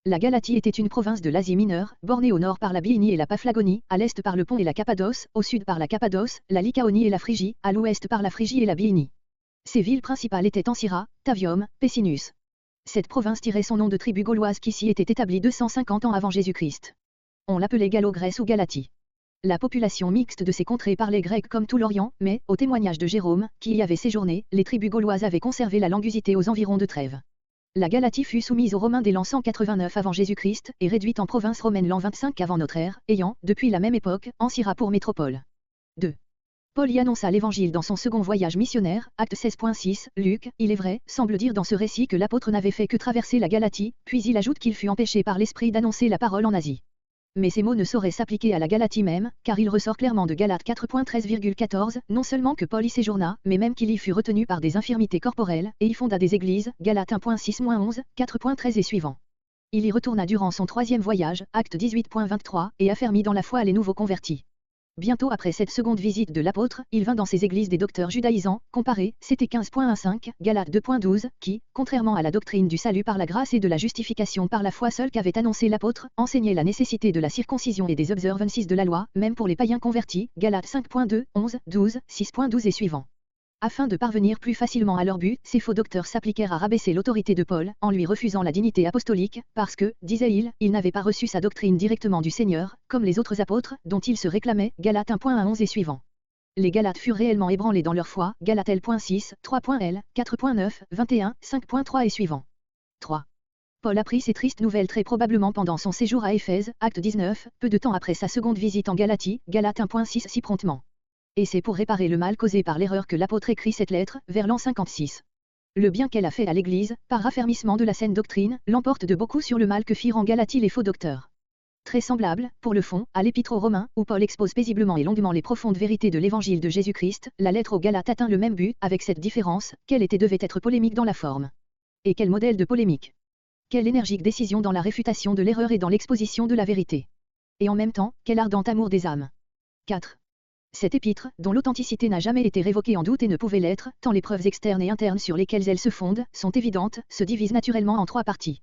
La Galatie était une province de l'Asie mineure, bornée au nord par la Bithynie et la Paphlagonie, à l'est par le Pont et la Cappadoce, au sud par la Cappadoce, la Lycaonie et la Phrygie, à l'ouest par la Phrygie et la Bithynie. Ses villes principales étaient Ancyra, Tavium, Pessinus. Cette province tirait son nom de tribus gauloises qui s'y étaient établies 250 ans avant Jésus-Christ. On l'appelait Gallo-Grèce ou Galatie. La population mixte de ces contrées parlait grec comme tout l'Orient, mais, au témoignage de Jérôme, qui y avait séjourné, les tribus gauloises avaient conservé la langue usitée aux environs de Trèves. La Galatie fut soumise aux Romains dès l'an 189 avant Jésus-Christ, et réduite en province romaine l'an 25 avant notre ère, ayant, depuis la même époque, Ancyra pour métropole. 2. Paul y annonça l'évangile dans son second voyage missionnaire, acte 16.6, Luc, il est vrai, semble dire dans ce récit que l'apôtre n'avait fait que traverser la Galatie, puis il ajoute qu'il fut empêché par l'Esprit d'annoncer la parole en Asie. Mais ces mots ne sauraient s'appliquer à la Galatie même, car il ressort clairement de Galates 4.13,14, non seulement que Paul y séjourna, mais même qu'il y fut retenu par des infirmités corporelles, et y fonda des églises, Galates 1.6-11, 4.13 et suivants. Il y retourna durant son troisième voyage, acte 18.23, et affermit dans la foi les nouveaux convertis. Bientôt après cette seconde visite de l'apôtre, il vint dans ces églises des docteurs judaïsants, comparés, c'était 15.15, Galates 2.12, qui, contrairement à la doctrine du salut par la grâce et de la justification par la foi seule qu'avait annoncé l'apôtre, enseignaient la nécessité de la circoncision et des observances de la loi, même pour les païens convertis, Galates 5.2, 11, 12, 6.12 et suivants. Afin de parvenir plus facilement à leur but, ces faux docteurs s'appliquèrent à rabaisser l'autorité de Paul, en lui refusant la dignité apostolique, parce que, disait-il, il n'avait pas reçu sa doctrine directement du Seigneur, comme les autres apôtres, dont il se réclamait, Galates 1.11 et suivants. Les Galates furent réellement ébranlés dans leur foi, Galates L.6, 3.L, 4.9, 21, 5.3 et suivants. 3. Paul apprit ces tristes nouvelles très probablement pendant son séjour à Éphèse, acte 19, peu de temps après sa seconde visite en Galatie, Galates 1.6 si promptement. Et c'est pour réparer le mal causé par l'erreur que l'apôtre écrit cette lettre, vers l'an 56. Le bien qu'elle a fait à l'Église, par raffermissement de la saine doctrine, l'emporte de beaucoup sur le mal que firent en Galatie les faux docteurs. Très semblable, pour le fond, à l'Épître aux Romains, où Paul expose paisiblement et longuement les profondes vérités de l'Évangile de Jésus-Christ, la lettre aux Galates atteint le même but, avec cette différence, qu'elle devait être polémique dans la forme. Et quel modèle de polémique! Quelle énergique décision dans la réfutation de l'erreur et dans l'exposition de la vérité! Et en même temps, quel ardent amour des âmes! 4. Cette épître, dont l'authenticité n'a jamais été révoquée en doute et ne pouvait l'être, tant les preuves externes et internes sur lesquelles elle se fonde, sont évidentes, se divise naturellement en trois parties.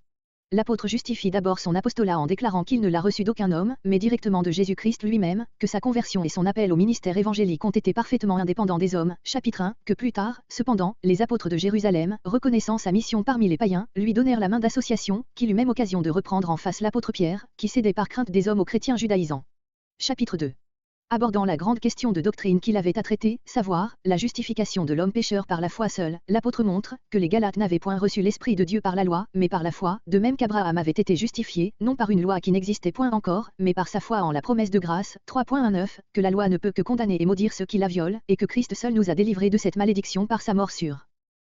L'apôtre justifie d'abord son apostolat en déclarant qu'il ne l'a reçu d'aucun homme, mais directement de Jésus-Christ lui-même, que sa conversion et son appel au ministère évangélique ont été parfaitement indépendants des hommes, chapitre 1, que plus tard, cependant, les apôtres de Jérusalem, reconnaissant sa mission parmi les païens, lui donnèrent la main d'association, qu'il eut même occasion de reprendre en face l'apôtre Pierre, qui cédait par crainte des hommes aux chrétiens judaïsants. Chapitre 2. Abordant la grande question de doctrine qu'il avait à traiter, savoir, la justification de l'homme pécheur par la foi seule, l'apôtre montre, que les Galates n'avaient point reçu l'Esprit de Dieu par la loi, mais par la foi, de même qu'Abraham avait été justifié, non par une loi qui n'existait point encore, mais par sa foi en la promesse de grâce, 3.19, que la loi ne peut que condamner et maudire ceux qui la violent, et que Christ seul nous a délivrés de cette malédiction par sa mort sûre.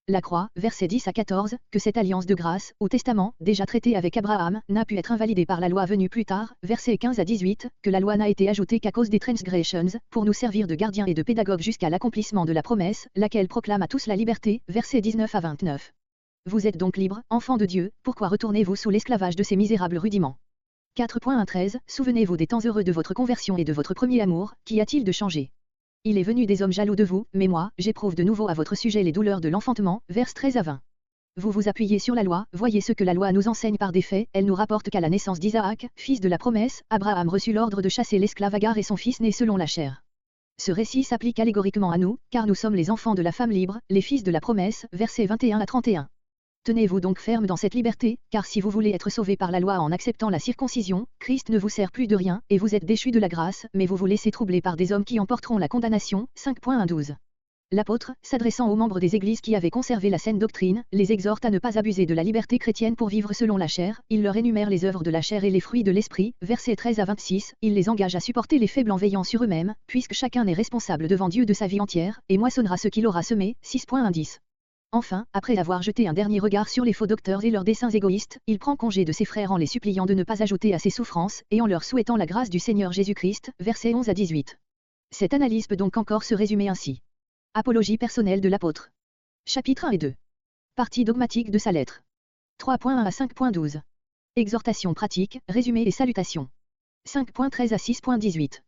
La croix, versets 10 à 14, que cette alliance de grâce, ou testament, déjà traité avec Abraham, n'a pu être invalidée par la loi venue plus tard, versets 15 à 18, que la loi n'a été ajoutée qu'à cause des transgressions, pour nous servir de gardiens et de pédagogues jusqu'à l'accomplissement de la promesse, laquelle proclame à tous la liberté, versets 19 à 29. Vous êtes donc libres, enfants de Dieu, pourquoi retournez-vous sous l'esclavage de ces misérables rudiments? 4.13, souvenez-vous des temps heureux de votre conversion et de votre premier amour, qu'y a-t-il de changé? Il est venu des hommes jaloux de vous, mais moi, j'éprouve de nouveau à votre sujet les douleurs de l'enfantement, vers 13 à 20. Vous vous appuyez sur la loi, voyez ce que la loi nous enseigne par des faits, elle nous rapporte qu'à la naissance d'Isaac, fils de la promesse, Abraham reçut l'ordre de chasser l'esclave Agar et son fils né selon la chair. Ce récit s'applique allégoriquement à nous, car nous sommes les enfants de la femme libre, les fils de la promesse, versets 21 à 31. Tenez-vous donc ferme dans cette liberté, car si vous voulez être sauvés par la loi en acceptant la circoncision, Christ ne vous sert plus de rien, et vous êtes déchus de la grâce, mais vous vous laissez troubler par des hommes qui emporteront la condamnation, 5.12. L'apôtre, s'adressant aux membres des églises qui avaient conservé la saine doctrine, les exhorte à ne pas abuser de la liberté chrétienne pour vivre selon la chair, il leur énumère les œuvres de la chair et les fruits de l'esprit, versets 13 à 26, il les engage à supporter les faibles en veillant sur eux-mêmes, puisque chacun est responsable devant Dieu de sa vie entière, et moissonnera ce qu'il aura semé, 6.10. Enfin, après avoir jeté un dernier regard sur les faux docteurs et leurs desseins égoïstes, il prend congé de ses frères en les suppliant de ne pas ajouter à ses souffrances, et en leur souhaitant la grâce du Seigneur Jésus-Christ, versets 11 à 18. Cette analyse peut donc encore se résumer ainsi. Apologie personnelle de l'apôtre. Chapitres 1 et 2. Partie dogmatique de sa lettre. 3.1 à 5.12. Exhortation pratique, résumé et salutation. 5.13 à 6.18.